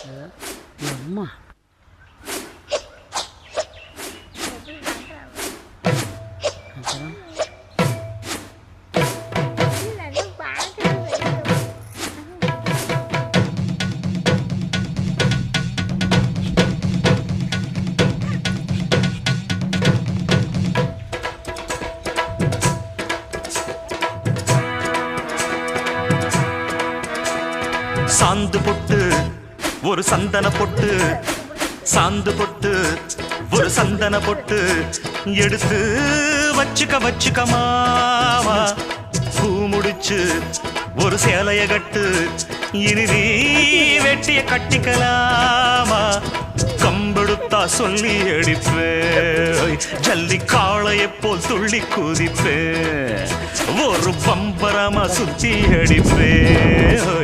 அம்மா அப்புறம் சாந்து பொட்டு ஒரு சந்தன பொட்டு, சாந்து பொட்டு ஒரு சந்தன பொட்டு எடுத்து வச்சுக்க மாமா. பூ முடிச்சு ஒரு சேலைய கட்டு, இனி நீ வெட்டிய கட்டிக்கலாமா. கம்பெடுத்தா சொல்லி அடிப்பேன், ஜல்லி காளையை போல் துள்ளி குதிப்பேன், ஒரு பம்பரமா சுத்தி அடிப்பேன்.